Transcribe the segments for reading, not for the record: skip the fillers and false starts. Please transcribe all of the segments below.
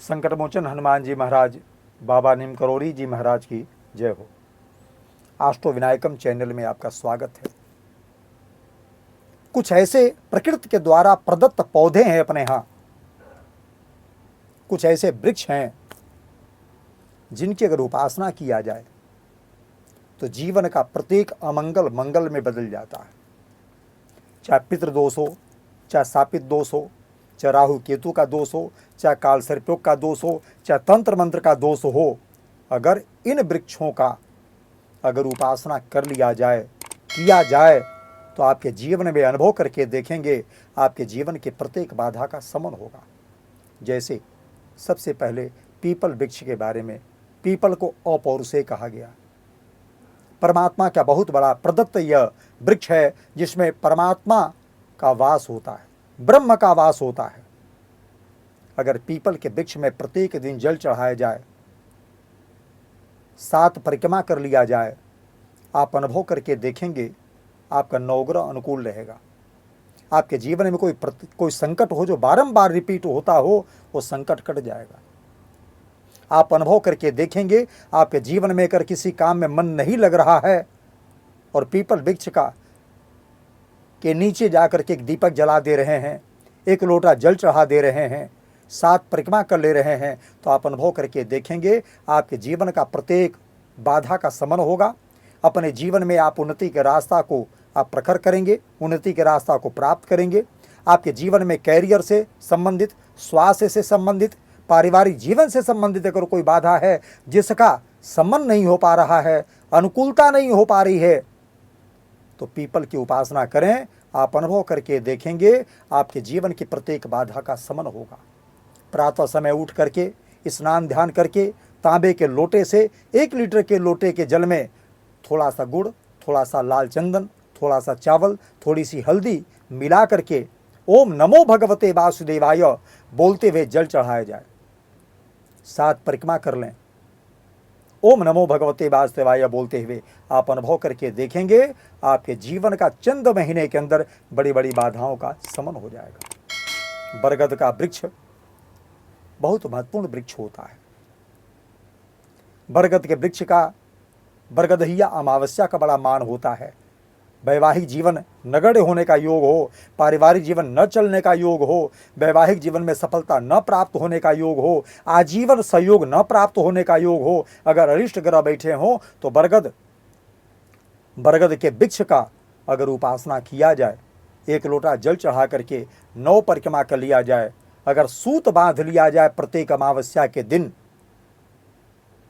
संकट मोचन हनुमान जी महाराज, बाबा नीम करोड़ी जी महाराज की जय हो। आष्टो विनायकम चैनल में आपका स्वागत है। कुछ ऐसे प्रकृति के द्वारा प्रदत्त पौधे हैं अपने यहाँ, कुछ ऐसे वृक्ष हैं जिनकी अगर उपासना किया जाए तो जीवन का प्रत्येक अमंगल मंगल में बदल जाता है। चाहे पितृदोष हो, चाहे शापित दोष हो, चाहे राहु केतु का दोष हो, चाहे काल सर्पयोग का दोष हो, चाहे तंत्र मंत्र का दोष हो, अगर इन वृक्षों का अगर उपासना कर लिया जाए, किया जाए, तो आपके जीवन में अनुभव करके देखेंगे आपके जीवन के प्रत्येक बाधा का शमन होगा। जैसे सबसे पहले पीपल वृक्ष के बारे में, पीपल को अपौरुषेय कहा गया। परमात्मा का बहुत बड़ा प्रदत्त यह वृक्ष है जिसमें परमात्मा का वास होता है, ब्रह्म का वास होता है। अगर पीपल के वृक्ष में प्रत्येक दिन जल चढ़ाया जाए, 7 परिक्रमा कर लिया जाए, आप अनुभव करके देखेंगे आपका नवग्रह अनुकूल रहेगा। आपके जीवन में कोई संकट हो जो बारंबार रिपीट होता हो, वो संकट कट जाएगा। आप अनुभव करके देखेंगे आपके जीवन में अगर किसी काम में मन नहीं लग रहा है और पीपल वृक्ष का के नीचे जाकर के एक दीपक जला दे रहे हैं, एक लोटा जल चढ़ा दे रहे हैं, 7 परिक्रमा कर ले रहे हैं, तो आप अनुभव करके देखेंगे आपके जीवन का प्रत्येक बाधा का शमन होगा। अपने जीवन में आप उन्नति के रास्ता को आप प्रखर करेंगे, उन्नति के रास्ता को प्राप्त करेंगे। आपके जीवन में कैरियर से संबंधित, स्वास्थ्य से संबंधित, पारिवारिक जीवन से संबंधित अगर कोई बाधा है जिसका संबंध नहीं हो पा रहा है, अनुकूलता नहीं हो पा रही है, तो पीपल की उपासना करें। आप अनुभव करके देखेंगे आपके जीवन की प्रत्येक बाधा का शमन होगा। प्रातः समय उठ करके स्नान ध्यान करके तांबे के लोटे से 1 लीटर के लोटे के जल में थोड़ा सा गुड़, थोड़ा सा लाल चंदन, थोड़ा सा चावल, थोड़ी सी हल्दी मिला करके ओम नमो भगवते वासुदेवाय बोलते हुए जल चढ़ाया जाए। 7 परिक्रमा कर लें, ओम नमो भगवते वासुदेवाय बोलते हुए आप अनुभव करके देखेंगे आपके जीवन का चंद महीने के अंदर बड़ी बड़ी बाधाओं का शमन हो जाएगा। बरगद का वृक्ष बहुत महत्वपूर्ण वृक्ष होता है। बरगद के वृक्ष का बरगदहिया अमावस्या का बड़ा मान होता है। वैवाहिक जीवन नगण्य होने का योग हो, पारिवारिक जीवन न चलने का योग हो, वैवाहिक जीवन में सफलता न प्राप्त होने का योग हो, आजीवन सहयोग न प्राप्त होने का योग हो, अगर अरिष्ट ग्रह बैठे हों तो बरगद के वृक्ष का अगर उपासना किया जाए, 1 लोटा जल चढ़ा करके 9 परिक्रमा कर लिया जाए, अगर सूत बांध लिया जाए प्रत्येक अमावस्या के दिन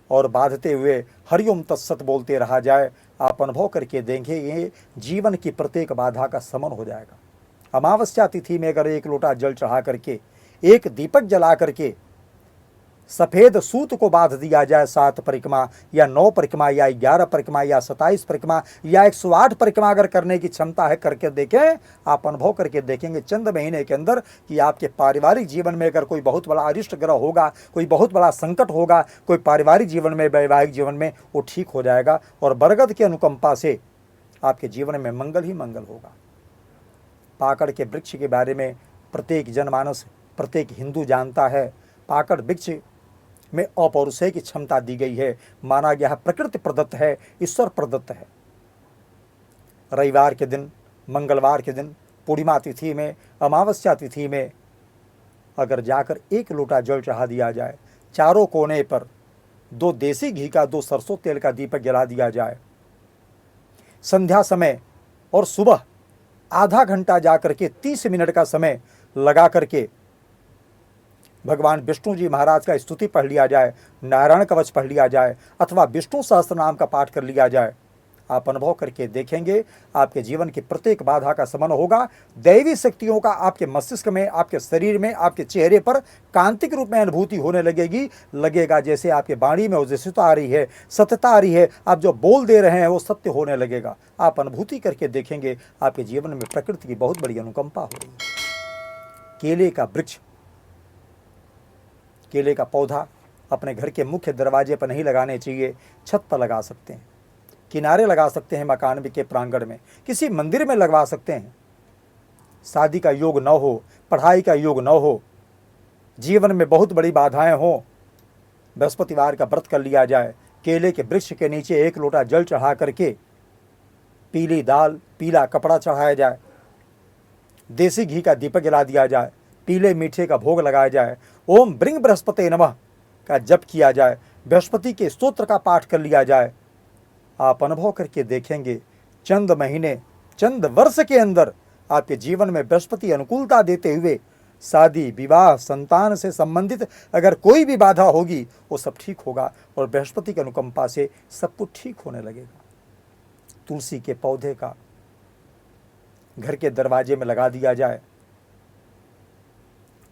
और बांधते हुए हरिओम तत्सत बोलते रहा जाए, आप अनुभव करके देखेंगे जीवन की प्रत्येक बाधा का शमन हो जाएगा। अमावस्या तिथि में अगर 1 लोटा जल चढ़ा करके, 1 दीपक जला करके सफ़ेद सूत को बांध दिया जाए, 7 परिक्रमा या 9 परिक्रमा या 11 परिक्रमा या 27 परिक्रमा या 108 परिक्रमा अगर करने की क्षमता है, करके देखें। आप अनुभव करके देखेंगे चंद महीने के अंदर कि आपके पारिवारिक जीवन में अगर कोई बहुत बड़ा अरिष्ट ग्रह होगा, कोई बहुत बड़ा संकट होगा, कोई पारिवारिक जीवन में, वैवाहिक जीवन में, वो ठीक हो जाएगा और बरगद की अनुकंपा से आपके जीवन में मंगल ही मंगल होगा। पाकड़ के वृक्ष के बारे में प्रत्येक जनमानस, प्रत्येक हिंदू जानता है। पाकड़ वृक्ष में अपौरुषेय की क्षमता दी गई है, माना गया है प्रकृति प्रदत्त है, ईश्वर प्रदत्त है। रविवार के दिन, मंगलवार के दिन, पूर्णिमा तिथि में, अमावस्या तिथि में अगर जाकर 1 लोटा जल चढ़ा दिया जाए, चारों कोने पर 2 देसी घी का, 2 सरसों तेल का दीपक जला दिया जाए, संध्या समय और सुबह आधा घंटा जाकर के 30 मिनट का समय लगा करके भगवान विष्णु जी महाराज का स्तुति पढ़ लिया जाए, नारायण कवच पढ़ लिया जाए अथवा विष्णु सहस्त्र नाम का पाठ कर लिया जाए, आप अनुभव करके देखेंगे आपके जीवन की प्रत्येक बाधा का शमन होगा। दैवी शक्तियों का आपके मस्तिष्क में, आपके शरीर में, आपके चेहरे पर कांतिक रूप में अनुभूति होने लगेगी। लगेगा जैसे आपके वाणी में ओजस्विता आ रही है, सत्यता आ रही है, आप जो बोल दे रहे हैं वो सत्य होने लगेगा। आप अनुभूति करके देखेंगे आपके जीवन में प्रकृति की बहुत बड़ी अनुकंपा हो रही है। केले का वृक्ष, केले का पौधा अपने घर के मुख्य दरवाजे पर नहीं लगाने चाहिए, छत पर लगा सकते हैं, किनारे लगा सकते हैं, मकान के प्रांगण में, किसी मंदिर में लगवा सकते हैं। शादी का योग न हो, पढ़ाई का योग न हो, जीवन में बहुत बड़ी बाधाएं हों, बृहस्पतिवार का व्रत कर लिया जाए। केले के वृक्ष के नीचे 1 लोटा जल चढ़ा करके पीली दाल, पीला कपड़ा चढ़ाया जाए, देसी घी का दीपक जला दिया जाए, पीले मीठे का भोग लगाया जाए, ओम ब्रिंग बृहस्पति नमः का जप किया जाए, बृहस्पति के स्तोत्र का पाठ कर लिया जाए। आप अनुभव करके देखेंगे चंद महीने, चंद वर्ष के अंदर आपके जीवन में बृहस्पति अनुकूलता देते हुए शादी, विवाह, संतान से संबंधित अगर कोई भी बाधा होगी वो सब ठीक होगा और बृहस्पति की अनुकंपा से सब कुछ ठीक होने लगेगा। तुलसी के पौधे का घर के दरवाजे में लगा दिया जाए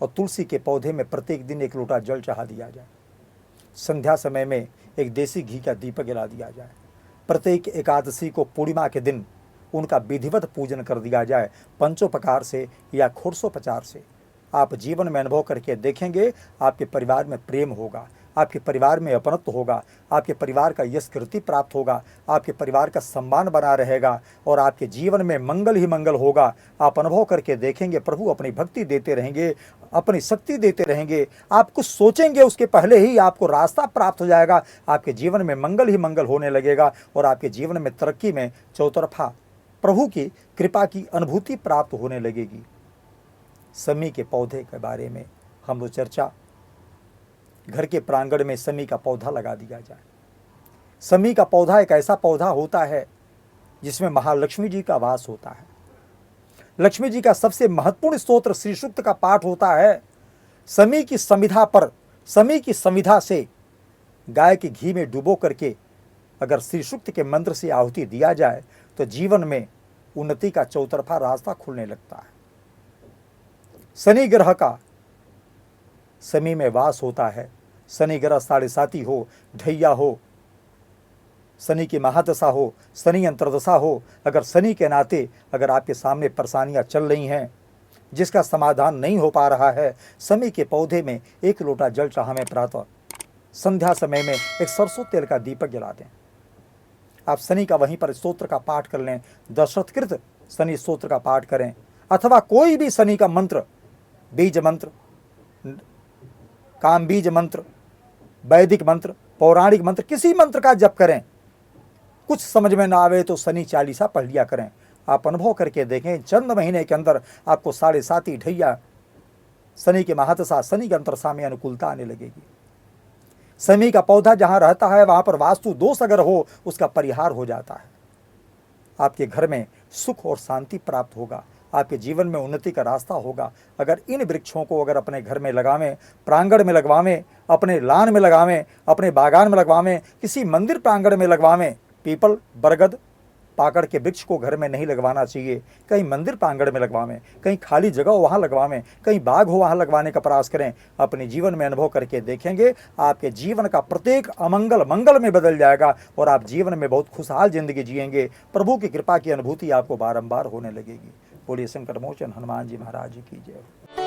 और तुलसी के पौधे में प्रत्येक दिन 1 लोटा जल चढ़ा दिया जाए। संध्या समय में एक देसी घी का दीपक जला दिया जाए। प्रत्येक एकादशी को पूर्णिमा के दिन उनका विधिवत पूजन कर दिया जाए, पंचोपकार से या खोरसोपचार से। आप जीवन में अनुभव करके देखेंगे आपके परिवार में प्रेम होगा, आपके परिवार में अपनत्व होगा, आपके परिवार का यश कीर्ति प्राप्त होगा, आपके परिवार का सम्मान बना रहेगा और आपके जीवन में मंगल ही मंगल होगा। आप अनुभव करके देखेंगे प्रभु अपनी भक्ति देते रहेंगे, अपनी शक्ति देते रहेंगे। आप कुछ सोचेंगे उसके पहले ही आपको रास्ता प्राप्त हो जाएगा। आपके जीवन में मंगल ही मंगल होने लगेगा और आपके जीवन में तरक्की में चौतरफा प्रभु की कृपा की अनुभूति प्राप्त होने लगेगी। समी के पौधे के बारे में हम लोग चर्चा, घर के प्रांगण में समी का पौधा लगा दिया जाए। समी का पौधा एक ऐसा पौधा होता है जिसमें महालक्ष्मी जी का वास होता है। लक्ष्मी जी का सबसे महत्वपूर्ण स्तोत्र श्री सूक्त का पाठ होता है। समी की संविधा पर, समी की संविधा से गाय के घी में डुबो करके अगर श्री सूक्त के मंत्र से आहुति दिया जाए तो जीवन में उन्नति का चौतरफा रास्ता खुलने लगता है। शनि ग्रह का समी में वास होता है। शनि ग्रह 7.5 हो, ढैया हो, शनि की महादशा हो, शनि अंतर्दशा हो, अगर शनि के नाते अगर आपके सामने परेशानियां चल रही हैं जिसका समाधान नहीं हो पा रहा है, समी के पौधे में 1 लोटा जल चढ़ावें। प्रातः संध्या समय में एक सरसों तेल का दीपक जला दें। आप शनि का वहीं पर स्तोत्र का पाठ कर लें, दशरथकृत शनि स्तोत्र का पाठ करें अथवा कोई भी शनि का मंत्र, बीज मंत्र, काम बीज मंत्र, वैदिक मंत्र, पौराणिक मंत्र, किसी मंत्र का जप करें। कुछ समझ में ना आवे तो शनि चालीसा पढ़ लिया करें। आप अनुभव करके देखें चंद महीने के अंदर आपको 7.5 ढैया शनि के महादशा, शनि के अंतरदशा में अनुकूलता आने लगेगी। शनि का पौधा जहां रहता है वहां पर वास्तु दोष अगर हो उसका परिहार हो जाता है। आपके घर में सुख और शांति प्राप्त होगा, आपके जीवन में उन्नति का रास्ता होगा। अगर इन वृक्षों को अगर अपने घर में लगावें, प्रांगण में लगवावें, अपने लान में लगावें, अपने बागान में लगवावें, किसी मंदिर प्रांगण में लगवावें। पीपल, बरगद, पाकड़ के वृक्ष को घर में नहीं लगवाना चाहिए। कहीं मंदिर प्रांगण में लगवावें, कहीं खाली जगह हो वहाँ लगवावें, कहीं बाग हो वहाँ लगवाने का प्रयास करें। अपने जीवन में अनुभव करके देखेंगे आपके जीवन का प्रत्येक अमंगल मंगल में बदल जाएगा और आप जीवन में बहुत खुशहाल जिंदगी जिएंगे। प्रभु की कृपा की अनुभूति आपको बारंबार होने लगेगी। बोलिए संकट मोचन हनुमान जी महाराज की जय।